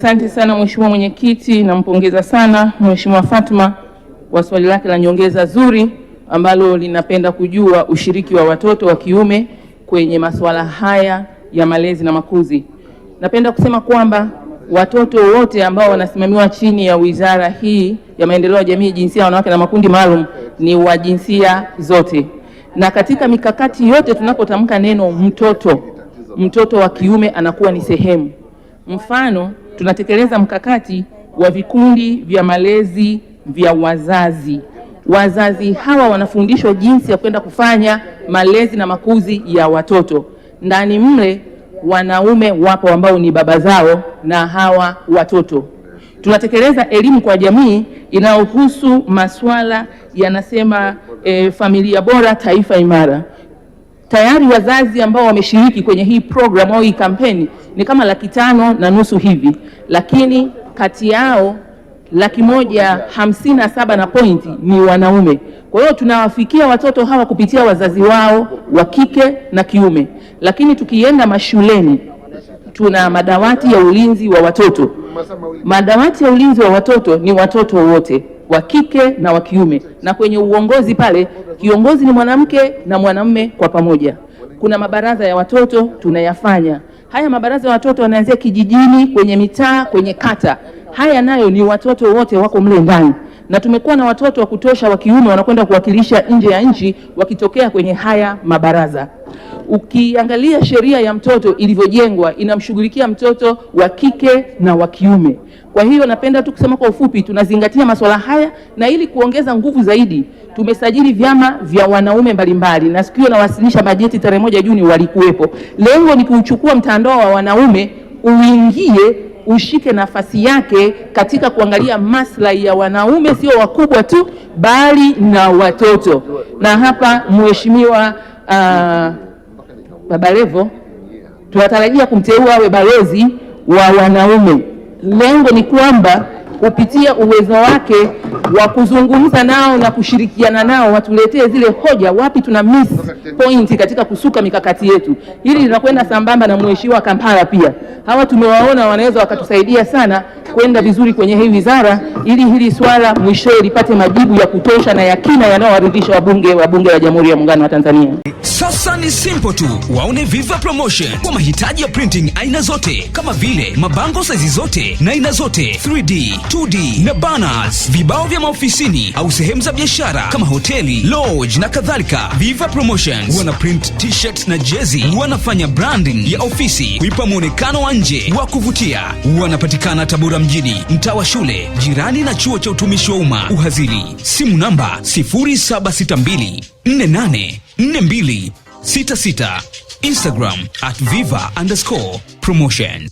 Asante sana Mheshimiwa Mwenyekiti, nampongeza sana Mheshimiwa Fatma kwa swali lake la nyongeza zuri ambalo linapenda kujua ushiriki wa watoto wa kiume kwenye masuala haya ya malezi na makuzi. Napenda kusema kwamba watoto wote ambao wanasimamiwa chini ya wizara hii ya maendeleo ya jamii, jinsia, wanawake na makundi maalum ni wa jinsia zote. Na katika mikakati yote tunapotamka neno mtoto wa kiume anakuwa ni sehemu. Mfano, tunatekeleza mkakati wa vikundi vya malezi vya wazazi. Wazazi hawa wanafundishwa jinsi ya kwenda kufanya malezi na makuzi ya watoto. Ndani mle wanaume wapo ambao ni baba zao na hawa watoto. Tunatekeleza elimu kwa jamii inayohusu masuala yanasema familia bora, taifa imara. Tayari wazazi ambao wameshiriki kwenye hii program au hii kampeni ni kama 550,000 hivi, lakini kati yao 157 na pointi ni wanaume. Kwa hiyo tunawafikia watoto hawa kupitia wazazi wao wa kike na kiume. Lakini tukienda mashuleni tuna madawati ya ulinzi wa watoto. Madawati ya ulinzi wa watoto ni watoto wote, wa kike na wa kiume, na kwenye uongozi pale kiongozi ni mwanamke na mwanamume kwa pamoja. Kuna mabaraza ya watoto tunayafanya. Haya mabaraza ya watoto yanaanzia kijijini, kwenye mitaa, kwenye kata. Haya nayo ni watoto wote wako mle ndani. Na tumekuwa na watoto wa kutosha wa kiume wanakwenda kuwakilisha nje ya nchi wakitokea kwenye haya mabaraza. Ukiangalia sheria ya mtoto ilivyojengwa inamshughulikia mtoto wa kike na wa kiume. Kwa hiyo napenda tu kusema kwa ufupi tunazingatia masuala haya, na ili kuongeza nguvu zaidi tumesajili vyama vya wanaume mbalimbali, na siku hiyo nawasilisha bajeti tarehe 1 Juni walikuwepo. Lengo ni kuchukua mtandao wa wanaume uingie ushike nafasi yake katika kuangalia maslahi ya wanaume, sio wakubwa tu bali na watoto. Na hapa Mheshimiwa Baba Levo tunatarajia kumteua awe balozi wa wanaume. Lengo ni kwamba kupitia uwezo wake wa kuzungumza nao na kushirikiana nao watuletee zile hoja, wapi tuna miss point katika kusuka mikakati yetu. Hili linakwenda sambamba na Mheshimiwa Kampala pia. Hawa tumewaona wanaweza wakatusaidia sana kwenda vizuri kwenye hii wizara, ili hili swala mwishowe lipate majibu ya kutosha na ya kina yanayowaridhisha wabunge wa Jamhuri ya Muungano wa Tanzania. Sasa ni simple tu, waone Viva Promotion kwa mahitaji ya printing aina zote, kama vile mabango size zote na aina zote, 3D, 2D na banners, vibao vya maofisini au sehemu za biashara kama hoteli, lodge na kadhalika. Viva Promotions wana print t-shirt na jezi, wanafanya branding ya ofisi kuipa muonekano wa nje wa kuvutia. Wanapatikana Tabora mjini, mtaa wa shule, jirani na chuo cha utumishi wa umma Uhazili. Simu namba 0762484266. Instagram @viva_promotion.